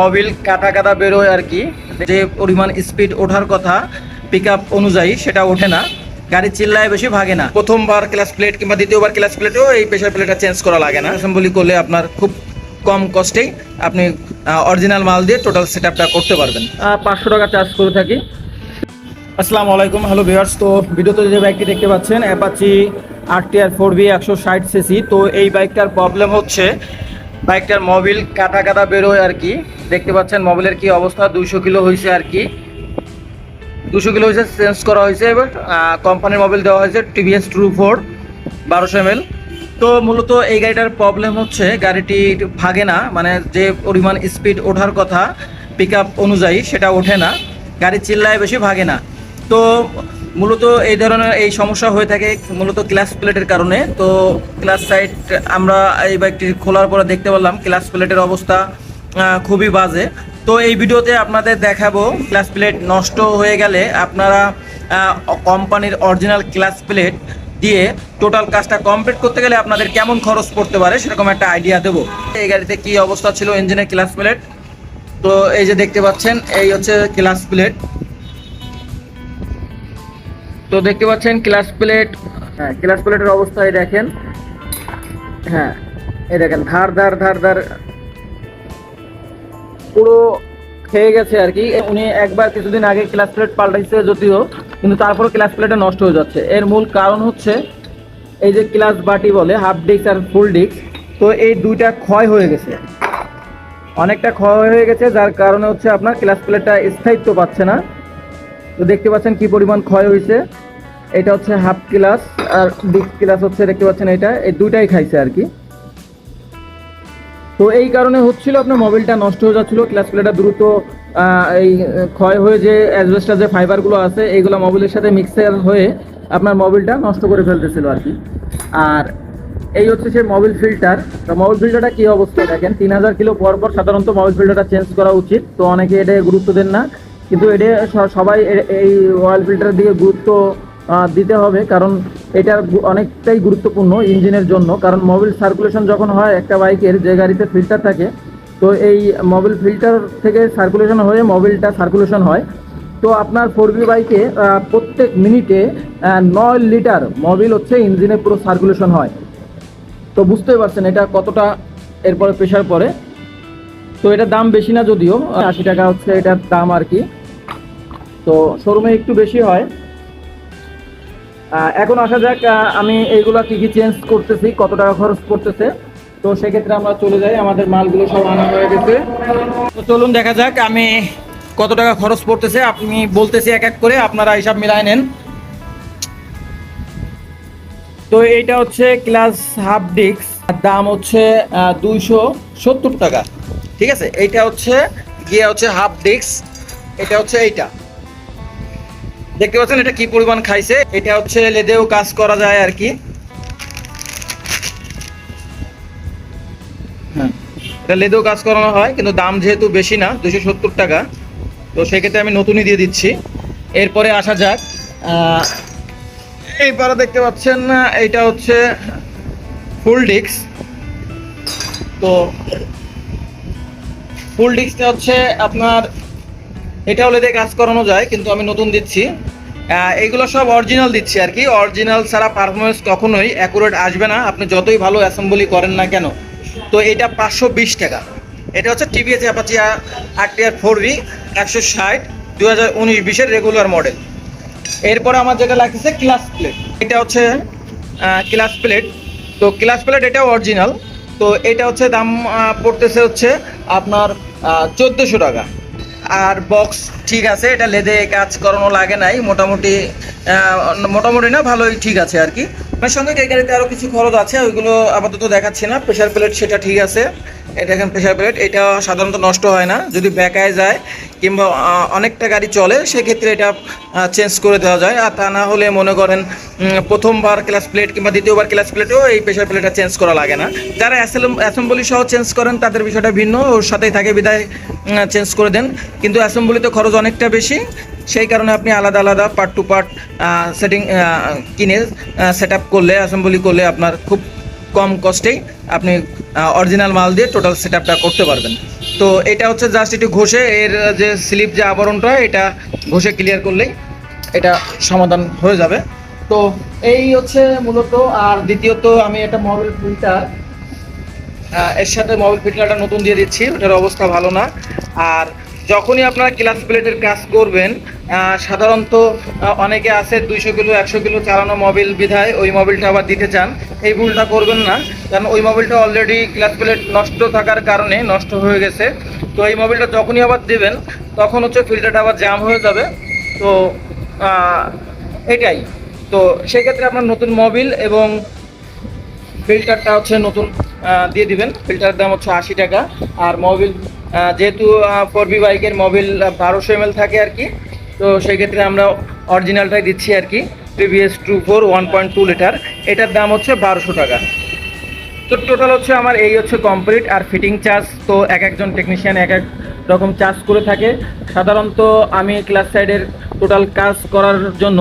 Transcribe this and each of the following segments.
Mobil কাটা কাটা বেরোয় আর কি, যে পরিমাণ স্পিড ওঠার কথা পিকআপ অনুযায়ী সেটা ওঠে না, গাড়ি চিল্লায় বেশি ভাগে না। প্রথমবার ক্লাচ প্লেট কিংবা দ্বিতীয়বার ক্লাচ প্লেটেও এই প্রেসার প্লেটটা চেঞ্জ করা লাগে না। অ্যাসেম্বলি করলে আপনার খুব কম কস্টেই আপনি অরিজিনাল মাল দিয়ে টোটাল সেটআপটা করতে পারবেন। 500 টাকা চার্জ করে থাকি। আসসালামু আলাইকুম, হ্যালো ভিউয়ার্স। তো ভিডিওতে যে বাইকটি দেখতে পাচ্ছেন অ্যাপাচি RTR 4V 160 সিসি। তো এই বাইকটার প্রবলেম হচ্ছে বাইকটার মোবিল কাটা কাটা বেরোয় আর কি। দেখতে পাচ্ছেন মোবিলের কি অবস্থা, 200 কিলো হয়েছে আর কি, 200 কিলো হয়েছে, চেঞ্জ করা হয়েছে। এবার কোম্পানির মোবিল দেওয়া হয়েছে TVS True 4 1200 ml। তো মূলত এই গাড়িটার প্রবলেম হচ্ছে গাড়িটি ভাগে না, মানে যে পরিমাণ স্পিড ওঠার কথা পিকআপ অনুযায়ী সেটা ওঠে না, গাড়ি চিল্লায় বেশি ভাগে না। তো মূলত এই ধরনের এই সমস্যা হয়ে থাকে মূলত ক্লাচ প্লেটের কারণে। তো ক্লাচ সাইড আমরা এই বাইকটি খোলার পরে দেখতে পারলাম ক্লাচ প্লেটের অবস্থা খুবই বাজে। তো এই ভিডিওতে আপনাদের দেখাবো ক্লাচ প্লেট নষ্ট হয়ে গেলে আপনারা কোম্পানির অরিজিনাল ক্লাচ প্লেট দিয়ে টোটাল কাজটা কমপ্লিট করতে গেলে আপনাদের কেমন খরচ পড়তে পারে সেরকম একটা আইডিয়া দেবো। এই গাড়িতে কি অবস্থা ছিল ইঞ্জিনের ক্লাচ প্লেট, তো এই যে দেখতে পাচ্ছেন এই হচ্ছে ক্লাচ প্লেট। তো দেখতে পাচ্ছেন ক্লাচ প্লেট, হ্যাঁ ক্লাচ প্লেটের অবস্থা এই দেখেন, হ্যাঁ এই দেখেন ধার ধার ধার ধার পুরো খেয়ে গেছে আর কি। উনি একবার কিছুদিন আগে ক্লাচ প্লেট পাল্টাইছে যদিও, কিন্তু তারপরে ক্লাচ প্লেটটা নষ্ট হয়ে যাচ্ছে। এর মূল কারণ হচ্ছে এই যে ক্লাচ বাটি বলে, হাফ ডিস্ক আর ফুল ডিস্ক, তো এই দুইটা ক্ষয় হয়ে গেছে, অনেকটা ক্ষয় হয়ে গেছে, যার কারণে হচ্ছে আপনার ক্লাচ প্লেটটা স্থায়িত্ব পাচ্ছে না। তো দেখতে পাচ্ছেন কি পরিমাণ ক্ষয় হয়েছে। এটা হচ্ছে হাফ ক্লাচ আর ডিস্ক ক্লাচ হচ্ছে, দেখতে পাচ্ছেন এটা, এই দুইটাই খাইছে আর কি। তো এই কারণে হচ্ছিল আপনার মোবিলটা নষ্ট হয়ে যাচ্ছিল, ক্লাচ প্লেটটা দ্রুত এই ক্ষয় হয়ে যে অ্যাসবেস্টার যে ফাইবারগুলো আছে এইগুলো মোবিলের সাথে মিক্সার হয়ে আপনার মোবিলটা নষ্ট করে ফেলতেছিল আর কি। আর এই হচ্ছে সেই মোবিল ফিল্টার। তো মোবিল ফিল্টারটা কী অবস্থা দেখেন, 3000 কিলো পর পর সাধারণত মোবিল ফিল্টারটা চেঞ্জ করা উচিত। তো অনেকে এটা গুরুত্ব দেন না, কিন্তু এটা সবাই এই অয়েল ফিল্টারের দিকে গুরুত্ব দিতে হবে, কারণ এটা অনেকটাই গুরুত্বপূর্ণ ইঞ্জিনের জন্য। কারণ মোবিল সার্কুলেশন যখন হয় একটা বাইকের, যে গাড়িতে ফিল্টার থাকে, তো এই মোবিল ফিল্টার থেকে সার্কুলেশন হয়ে মোবিলটা সার্কুলেশন হয়। তো আপনার 4V বাইকে প্রত্যেক মিনিটে 9 লিটার মোবিল হচ্ছে ইঞ্জিনে পুরো সার্কুলেশন হয়। তো বুঝতেই পারছেন এটা কতটা এরপরে প্রেশার পড়ে। তো এটার দাম বেশি না, যদিও 80 টাকা হচ্ছে এটার দাম আর কি। তো শোরুমে একটু বেশি হয়। এখন আসা যাক আমি এইগুলা কি কি চেঞ্জ করতেছি, কত টাকা খরচ করতেছে। তো সেক্ষেত্রে আমরা চলে যাই, আমাদের মালগুলো সব আনা হয়ে গেছে। তো চলুন দেখা যাক আমি কত টাকা খরচ পড়তেছে। আপনি বলতেছি এক এক করে, আপনারা হিসাব মিলায় নেন। তো এইটা হচ্ছে ক্লাচ হাফ ডিস্ক, দাম হচ্ছে 270 টাকা, ঠিক আছে। এইটা হচ্ছে গিয়ে হচ্ছে হাফ ডিস্ক, এটা হচ্ছে এইটা দেখতে পাচ্ছেন এটা কি পরিমাণ খাইছে। এটা হচ্ছে লেদেও কাজ করা যায় আর কি, হ্যাঁ এটা লেদেও কাজ করানো হয়, কিন্তু দাম যেহেতু বেশি না 270 টাকা, তো সেক্ষেত্রে আমি নতুনই দিয়ে দিচ্ছি। এরপরে আসা যাক এইবারে দেখতে পাচ্ছেন এইটা হচ্ছে ফুল ডিস্ক। তো ফুল ডিস্কটা হচ্ছে আপনার এটাও লেদে কাজ করানো যায়, কিন্তু আমি নতুন দিচ্ছি। এইগুলো সব অরিজিনাল দিচ্ছি আর কি, অরিজিনাল ছাড়া পারফরমেন্স কখনোই অ্যাকুরেট আসবে না, আপনি যতই ভালো অ্যাসেম্বলি করেন না কেন। তো এটা 520 টাকা। এটা হচ্ছে TVS Apache RTR 4V 160 2019-20 regular model. এরপরে আমার যেটা লাগতেছে ক্লাচ প্লেট, এটা হচ্ছে ক্লাচ প্লেট। তো ক্লাচ প্লেট এটাও অরিজিনাল। তো এটা হচ্ছে দাম পড়তেছে হচ্ছে আপনার 1400 টাকা। আর বক্স ঠিক আছে, এটা লেদে কাজ করানো লাগে নাই, মোটামুটি না ভালোই ঠিক আছে আর কি। আমার সঙ্গে এই গাড়িতে আরও কিছু খরচ আছে, ওইগুলো আপাতত দেখাচ্ছি না। প্রেশার প্লেট সেটা ঠিক আছে, এটা এখন প্রেশার প্লেট, এটা সাধারণত নষ্ট হয় না, যদি বেকায় যায় কিংবা অনেকটা গাড়ি চলে সেক্ষেত্রে এটা চেঞ্জ করে দেওয়া যায়। আর তা না হলে মনে করেন প্রথমবার ক্লাচ প্লেট কিংবা দ্বিতীয়বার ক্লাচ প্লেটেও এই প্রেশার প্লেটটা চেঞ্জ করা লাগে না। যারা অ্যাসেম্বলি সহ চেঞ্জ করেন তাদের বিষয়টা ভিন্ন, ওর সাথেই থাকে বিদায় চেঞ্জ করে দেন। কিন্তু অ্যাসেম্বলিতে খরচ অনেকটা বেশি, সেই কারণে আপনি আলাদা আলাদা পার্ট টু পার্ট সেটিং কিনে সেট আপ করলে, অ্যাসেম্বলি করলে আপনার খুব কম কস্টেই আপনি অরিজিনাল মাল দিয়ে টোটাল সেটআপটা করতে পারবেন। তো এটা হচ্ছে জাস্ট একটু ঘষে এর যে স্লিপ যে আবরণটা এটা ঘষে ক্লিয়ার করলেই এটা সমাধান হয়ে যাবে। তো এই হচ্ছে মূলত। আর দ্বিতীয়ত আমি একটা মোবাইল ফিল্টার, এর সাথে মোবাইল ফিল্টারটা নতুন দিয়ে দিচ্ছি, ওটার অবস্থা ভালো না। আর যখনই আপনারা ক্লাচ প্লেটের কাজ করবেন, সাধারণত অনেকে আছে 200 কিলো 100 কিলো চালানো মোবিল বিধায় ওই মোবিলটা আবার দিতে চান। এই ভুলটা করবেন না, কারণ ওই মোবিলটা অলরেডি ক্লাচ প্লেট নষ্ট থাকার কারণে নষ্ট হয়ে গেছে। তো এই মোবিলটা যখনই আবার দেবেন তখন হচ্ছে ফিল্টারটা আবার জ্যাম হয়ে যাবে। তো এটাই। তো সেক্ষেত্রে আপনার নতুন মোবিল এবং ফিল্টারটা হচ্ছে নতুন দিয়ে দিবেন। ফিল্টারের দাম হচ্ছে 80 টাকা। আর মোবিল যেহেতু 4B বাইকের মোবিল 1200 ml থাকে আর কি, তো সেই ক্ষেত্রে আমরা অরিজিনালটাই দিচ্ছি আর কি, TVS 24 1.2 লিটার, এটার দাম হচ্ছে 1200 টাকা। তো টোটাল হচ্ছে আমার এই হচ্ছে কমপ্লিট। আর ফিটিং চার্জ তো এক একজন টেকনিশিয়ান এক এক রকম চার্জ করে থাকে। সাধারণত আমি ক্লাস সাইডের টোটাল কাজ করার জন্য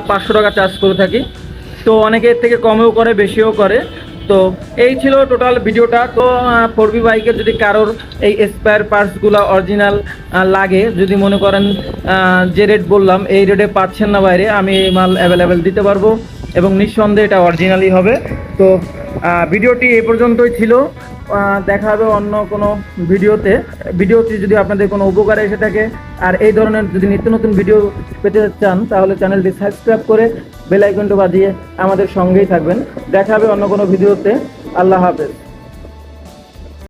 500 টাকা চার্জ করে থাকি। তো অনেকে এর থেকে কমেও করে বেশিও করে। তো এই ছিল টোটাল ভিডিওটা। তো 4B বাইকের যদি কারোর এই স্পেয়ার পার্টসগুলো অরিজিনাল লাগে, যদি মনে করেন যে রেট বললাম এই রেটে পাচ্ছেন না বাইরে, আমি এই মাল অ্যাভেলেবেল দিতে পারবো এবং নিঃসন্দেহে এটা অরিজিনালই হবে। তো ভিডিওটি এই পর্যন্তই ছিল। দেখা হবে অন্য কোনো ভিডিওটি যদি আপনাদের কোনো উপকারে এসে থাকে আর এই ধরনের যদি নিত্য নতুন ভিডিও পেতে চান তাহলে চ্যানেলটি সাবস্ক্রাইব করে বেল আইকনটা বাজিয়ে আমাদের সঙ্গেই থাকবেন। দেখা হবে অন্য কোনো ভিডিওতে। আল্লাহ হাফেজ।